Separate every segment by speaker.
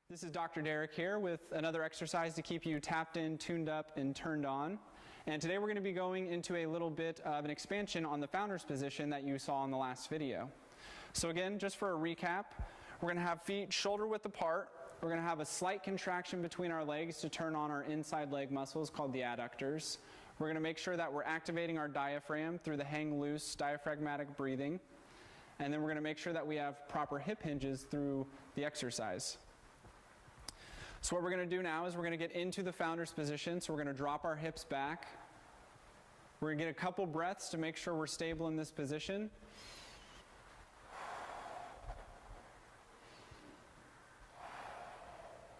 Speaker 1: This is Dr. Derek here with another exercise to keep you tapped in, tuned up, and turned on. And today we're going to be going into a little bit of an expansion on the founder's position that you saw in the last video. So again, just for a recap, we're going to have feet shoulder width apart. We're going to have a slight contraction between our legs to turn on our inside leg muscles called the adductors. We're going to make sure that we're activating our diaphragm through the hang loose diaphragmatic breathing. And then we're going to make sure that we have proper hip hinges through the exercise. So what we're going to do now is we're going to get into the founder's position. So we're going to drop our hips back. We're going to get a couple breaths to make sure we're stable in this position.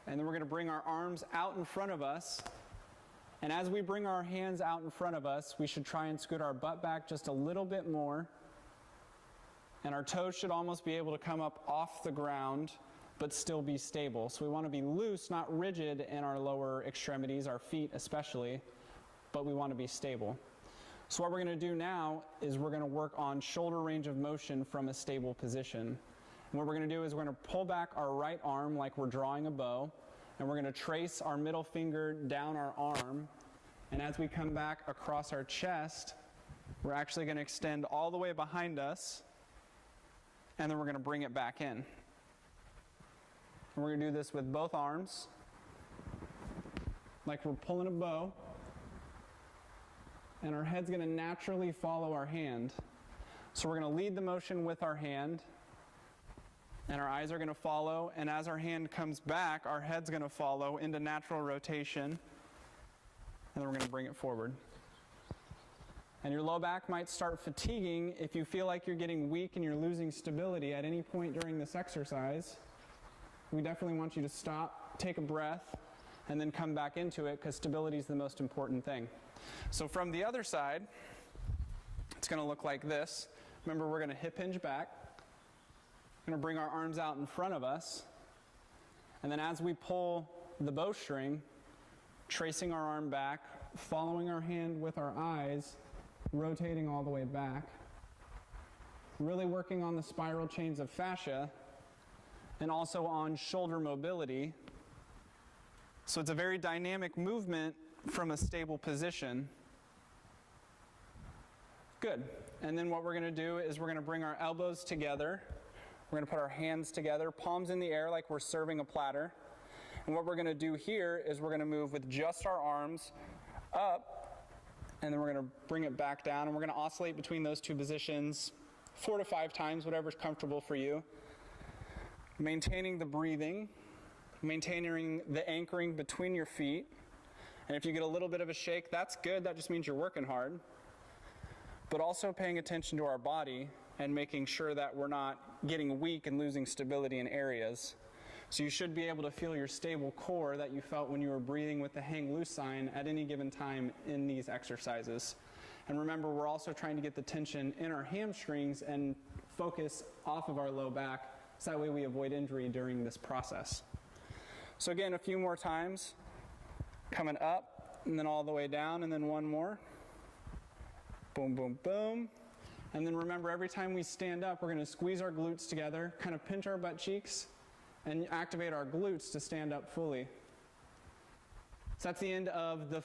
Speaker 1: And then we're going to bring our arms out in front of us. And as we bring our hands out in front of us, we should try and scoot our butt back just a little bit more. And our toes should almost be able to come up off the ground, but still be stable. So we want to be loose, not rigid in our lower extremities, our feet especially, but we want to be stable. So what we're going to do now is we're going to work on shoulder range of motion from a stable position. And what we're going to do is we're going to pull back our right arm like we're drawing a bow, and we're going to trace our middle finger down our arm. And as we come back across our chest, we're actually going to extend all the way behind us, and then we're going to bring it back in. And we're going to do this with both arms, like we're pulling a bow. And our head's going to naturally follow our hand. So we're going to lead the motion with our hand, and our eyes are going to follow. And as our hand comes back, our head's going to follow into natural rotation. And then we're going to bring it forward. And your low back might start fatiguing if you feel like you're getting weak and you're losing stability at any point during this exercise. We definitely want you to stop, take a breath, and then come back into it, because stability is the most important thing. So from the other side, it's going to look like this. Remember, we're going to hip hinge back. We're going to bring our arms out in front of us. And then as we pull the bowstring, tracing our arm back, following our hand with our eyes, rotating all the way back. Really working on the spiral chains of fascia, and also on shoulder mobility. So it's a very dynamic movement from a stable position. Good. And then what we're going to do is we're going to bring our elbows together. We're going to put our hands together, palms in the air like we're serving a platter. And what we're going to do here is we're going to move with just our arms up, and then we're going to bring it back down, and we're going to oscillate between those two positions 4 to 5 times, whatever's comfortable for you. Maintaining the breathing, maintaining the anchoring between your feet. And if you get a little bit of a shake, that's good. That just means you're working hard. But also paying attention to our body and making sure that we're not getting weak and losing stability in areas. So you should be able to feel your stable core that you felt when you were breathing with the hang loose sign at any given time in these exercises. And remember, we're also trying to get the tension in our hamstrings and focus off of our low back, so that way we avoid injury during this process. So again, a few more times. Coming up, and then all the way down, and then one more. Boom, boom, boom. And then remember, every time we stand up, we're going to squeeze our glutes together, kind of pinch our butt cheeks, and activate our glutes to stand up fully. So that's the end of the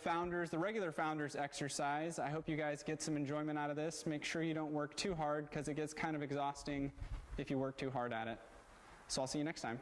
Speaker 1: regular founders exercise. I hope you guys get some enjoyment out of this. Make sure you don't work too hard, because it gets kind of exhausting if you work too hard at it. So I'll see you next time.